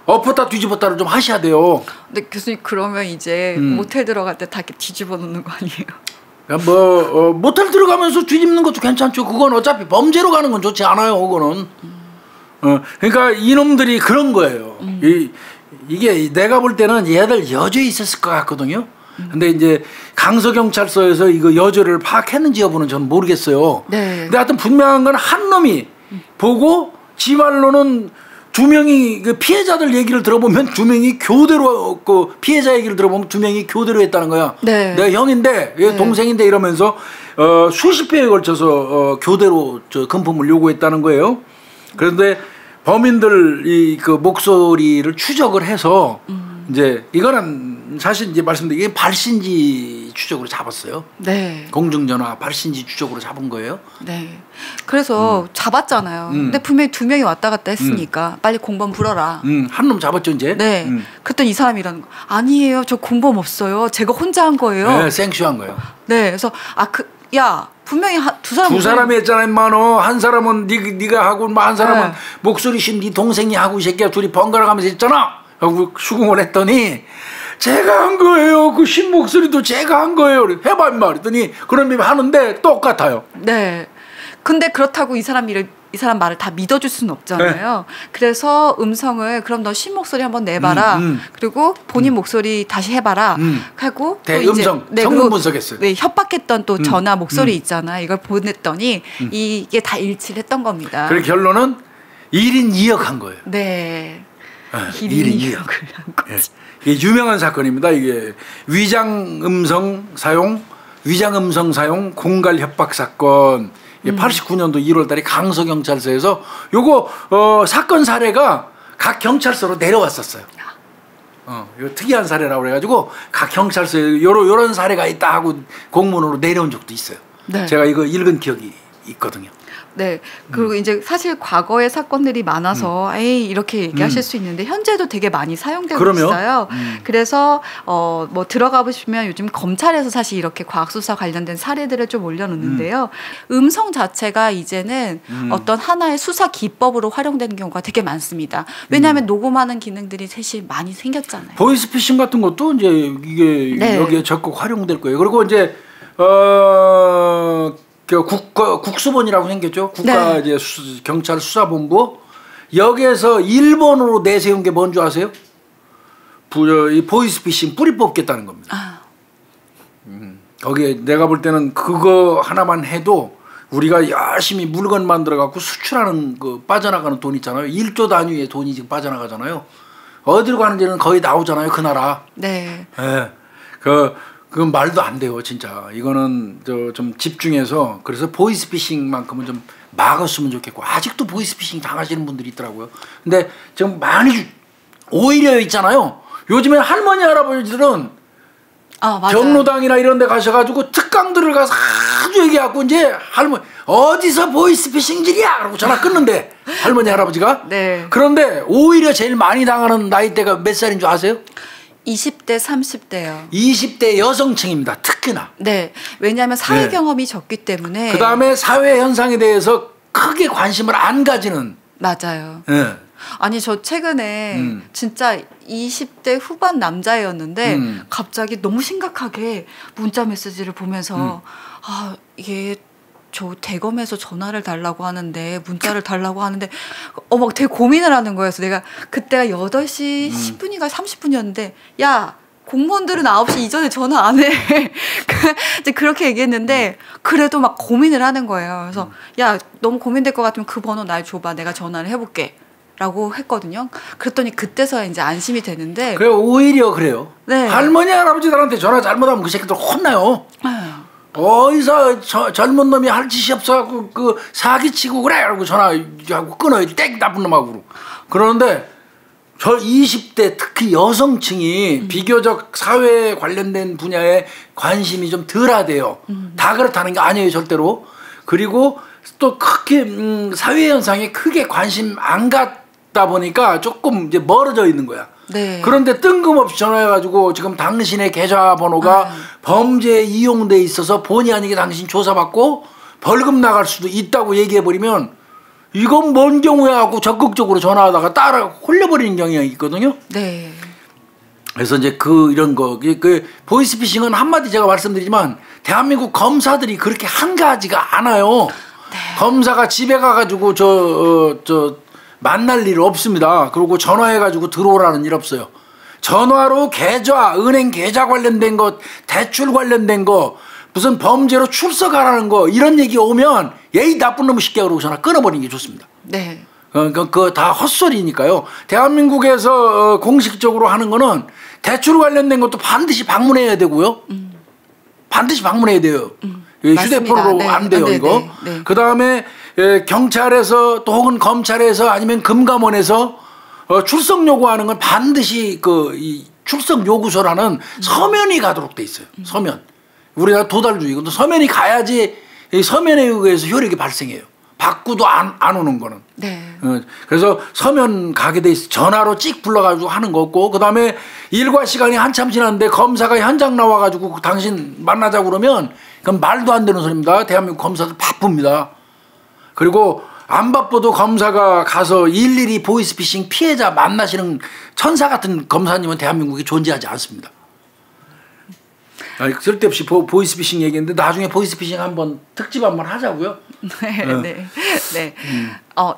엎었다 뒤집었다를 좀 하셔야 돼요. 근데 교수님 그러면 이제 모텔 들어갈 때 다 이렇게 뒤집어 놓는 거 아니에요? 모텔 들어가면서 뒤집는 것도 괜찮죠. 그건 어차피 범죄로 가는 건 좋지 않아요. 그거는. 그러니까 이놈들이 그런 거예요. 이게 내가 볼 때는 얘들 여죄 있었을 것 같거든요. 근데 이제 강서경찰서에서 이거 여죄를 파악했는지 여부는 저는 모르겠어요. 네. 근데 하여튼 분명한 건 한 놈이 보고 지 말로는 두 명이 그 피해자들 얘기를 들어보면 두 명이 교대로 그 피해자 얘기를 들어보면 두 명이 교대로 했다는 거야. 네. 내가 형인데 네. 동생인데 이러면서 수십 회에 걸쳐서 교대로 저 금품을 요구했다는 거예요. 그런데 범인들 이 그 목소리를 추적을 해서 이제 이거는 사실 이제 말씀드린 게 발신지 추적으로 잡았어요. 네. 공중전화 발신지 추적으로 잡은 거예요. 네. 그래서 잡았잖아요. 근데 분명히 두 명이 왔다 갔다 했으니까 빨리 공범 불어라. 한 놈 잡았죠 이제. 네. 그랬더니 이 사람이 이러는 거. 아니에요. 저 공범 없어요. 제가 혼자 한 거예요. 네, 생쇼한 거예요. 네. 그래서 야 분명히 두 사람이 했잖아 임마 너. 한 사람은 네가 하고 한 사람은 네. 목소리신 네 동생이 하고 이 새끼야 둘이 번갈아 가면서 했잖아. 하고 수긍을 했더니 제가 한 거예요. 그 신 목소리도 제가 한 거예요. 해봐 임마 그랬더니 그런 하는데 똑같아요. 네. 근데 그렇다고 이 사람 말을 다 믿어줄 수는 없잖아요. 네. 그래서 음성을 그럼 너 신 목소리 한번 내봐라. 그리고 본인 목소리 다시 해봐라. 하고 대음성 성분 분석했어요. 네, 협박했던 또 전화 목소리 있잖아. 이걸 보냈더니 이게 다 일치를 했던 겁니다. 그래서 결론은 1인 2역 한 거예요. 네. 1인 2역을 한 거지. 이게 유명한 사건입니다. 이게 위장 음성 사용 공갈 협박 사건. 89년도 1월달에 강서경찰서에서 요거 사건 사례가 각 경찰서로 내려왔었어요. 이거 특이한 사례라고 그래가지고 각 경찰서에 요런 사례가 있다 하고 공문으로 내려온 적도 있어요. 네. 제가 이거 읽은 기억이 있거든요. 네. 그리고 이제 사실 과거의 사건들이 많아서 에이 이렇게 얘기하실 수 있는데 현재도 되게 많이 사용되고 있어요. 그래서 뭐 들어가 보시면 요즘 검찰에서 사실 이렇게 과학수사 관련된 사례들을 좀 올려놓는데요. 음성 자체가 이제는 어떤 하나의 수사 기법으로 활용되는 경우가 되게 많습니다. 왜냐하면 녹음하는 기능들이 사실 많이 생겼잖아요. 보이스피싱 같은 것도 이제 이게 네. 여기에 적극 활용될 거예요. 그리고 이제 국수본이라고 생겼죠. 국가 네. 이제 경찰 수사본부 여기에서 일본으로 내세운 게 뭔지 아세요? 이 보이스피싱 뿌리 뽑겠다는 겁니다. 거기에 내가 볼 때는 그거 하나만 해도 우리가 열심히 물건 만들어 갖고 수출하는 그 빠져나가는 돈 있잖아요. 1조 단위의 돈이 지금 빠져나가잖아요. 어디로 가는지는 거의 나오잖아요. 그 나라. 네. 네. 그건 말도 안 돼요, 진짜. 이거는 좀 집중해서 그래서 보이스피싱만큼은 좀 막았으면 좋겠고 아직도 보이스피싱 당하시는 분들이 있더라고요. 근데 지금 많이 오히려 있잖아요. 요즘에 할머니 할아버지들은 경로당이나 이런 데 가셔가지고 특강들을 가서 아주 얘기하고 이제 할머니 어디서 보이스피싱질이야 라고 전화 끊는데 할머니 할아버지가 네. 그런데 오히려 제일 많이 당하는 나이대가 몇 살인 줄 아세요? 20대, 30대요. 20대 여성층입니다. 특히나. 네. 왜냐하면 사회 네. 경험이 적기 때문에. 그다음에 사회 현상에 대해서 크게 관심을 안 가지는. 맞아요. 네. 아니 저 최근에 진짜 20대 후반 남자애였는데 갑자기 너무 심각하게 문자 메시지를 보면서 아 이게 저 대검에서 전화를 달라고 하는데 문자를 달라고 하는데 막 되게 고민을 하는 거예요. 그래서 내가 그때가 8시 10분인가 30분이었는데 야 공무원들은 9시 이전에 전화 안 해. 이제 그렇게 얘기했는데 그래도 막 고민을 하는 거예요. 그래서 야 너무 고민될 것 같으면 그 번호 날 줘봐. 내가 전화를 해볼게. 라고 했거든요. 그랬더니 그때서야 이제 안심이 되는데. 그래 오히려 그래요. 네. 할머니 할아버지들한테 전화 잘못하면 그 새끼들 혼나요. 어디서 젊은 놈이 할 짓이 없어갖고 그 사기치고 그래 라고 전화하고 끊어요. 땡 나쁜 놈하고. 그러는데 저 20대 특히 여성층이 비교적 사회에 관련된 분야에 관심이 좀 덜하대요. 다 그렇다는 게 아니에요 절대로. 그리고 또 크게 사회 현상에 크게 관심 안 갖다 보니까 조금 이제 멀어져 있는 거야. 네. 그런데 뜬금없이 전화해가지고 지금 당신의 계좌번호가 범죄에 이용돼 있어서 본의 아니게 당신 조사받고 벌금 나갈 수도 있다고 얘기해버리면 이건 뭔 경우야 하고 적극적으로 전화하다가 따라 홀려버리는 경향이 있거든요. 네. 그래서 이제 이런 거, 보이스피싱은 한마디 제가 말씀드리지만 대한민국 검사들이 그렇게 한가하지가 않아요. 네. 검사가 집에 가가지고 만날 일 없습니다. 그리고 전화해가지고 들어오라는 일 없어요. 전화로 계좌, 은행 계좌 관련된 것, 대출 관련된 거, 무슨 범죄로 출석하라는 거 이런 얘기 오면 예의 나쁜 놈의 새끼야 그러고 전화 끊어버리는 게 좋습니다. 네. 그거 다 헛소리니까요. 대한민국에서 공식적으로 하는 거는 대출 관련된 것도 반드시 방문해야 되고요. 반드시 방문해야 돼요. 휴대폰으로 네. 안 돼요, 네, 이거. 네, 네. 그 다음에 경찰에서 또 혹은 검찰에서 아니면 금감원에서 출석 요구하는 건 반드시 이 출석 요구서라는 서면이 가도록 돼 있어요. 서면. 우리가 도달주의거든. 서면이 가야지 이 서면에 의해서 효력이 발생해요. 받고도 안 오는 거는. 네. 그래서 서면 가게 돼 있어. 전화로 찍 불러가지고 하는 거 없고, 그 다음에 일과 시간이 한참 지났는데 검사가 현장 나와가지고 당신 만나자고 그러면 그건 말도 안 되는 소리입니다. 대한민국 검사들 바쁩니다. 그리고 안 바빠도 검사가 가서 일일이 보이스피싱 피해자 만나시는 천사 같은 검사님은 대한민국에 존재하지 않습니다. 쓸데없이 보이스피싱 얘기했는데 나중에 보이스피싱 한번 특집 한번 하자고요. 네, 네, 네.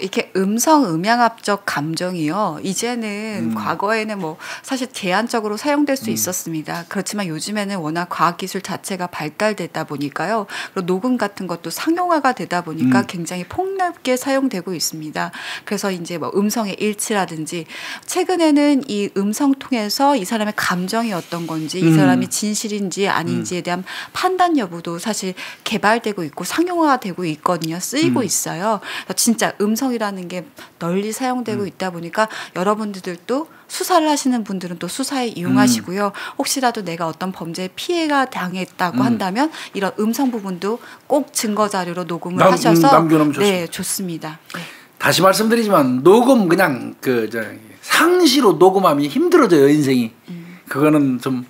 이렇게 음양압적 감정이요. 이제는 과거에는 뭐 사실 제한적으로 사용될 수 있었습니다. 그렇지만 요즘에는 워낙 과학기술 자체가 발달되다 보니까요. 그리고 녹음 같은 것도 상용화가 되다 보니까 굉장히 폭넓게 사용되고 있습니다. 그래서 이제 뭐 음성의 일치라든지 최근에는 이 음성 통해서 이 사람의 감정이 어떤 건지 이 사람이 진실인지 아닌지에 대한 판단 여부도 사실 개발되고 있고 상용화가 되고 있거든요. 쓰이고 있어요. 그래서 진짜 음성이라는 게 널리 사용되고 있다 보니까 여러분들도 수사를 하시는 분들은 또 수사에 이용하시고요. 혹시라도 내가 어떤 범죄에 피해가 당했다고 한다면 이런 음성 부분도 꼭 증거 자료로 녹음을 하셔서 남겨놓으면 좋습니다. 네, 좋습니다. 네. 다시 말씀드리지만 녹음 그냥 상시로 녹음하면 힘들어져요 인생이. 그거는 좀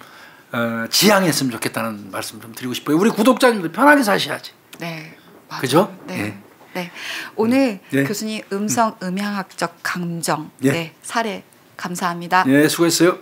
지양했으면 좋겠다는 말씀 좀 드리고 싶어요. 우리 구독자님들 편하게 사셔야지. 네. 맞아요. 그죠? 네. 네. 네. 오늘 네. 교수님 음양학적 감정 네. 네, 사례 감사합니다. 네, 수고했어요.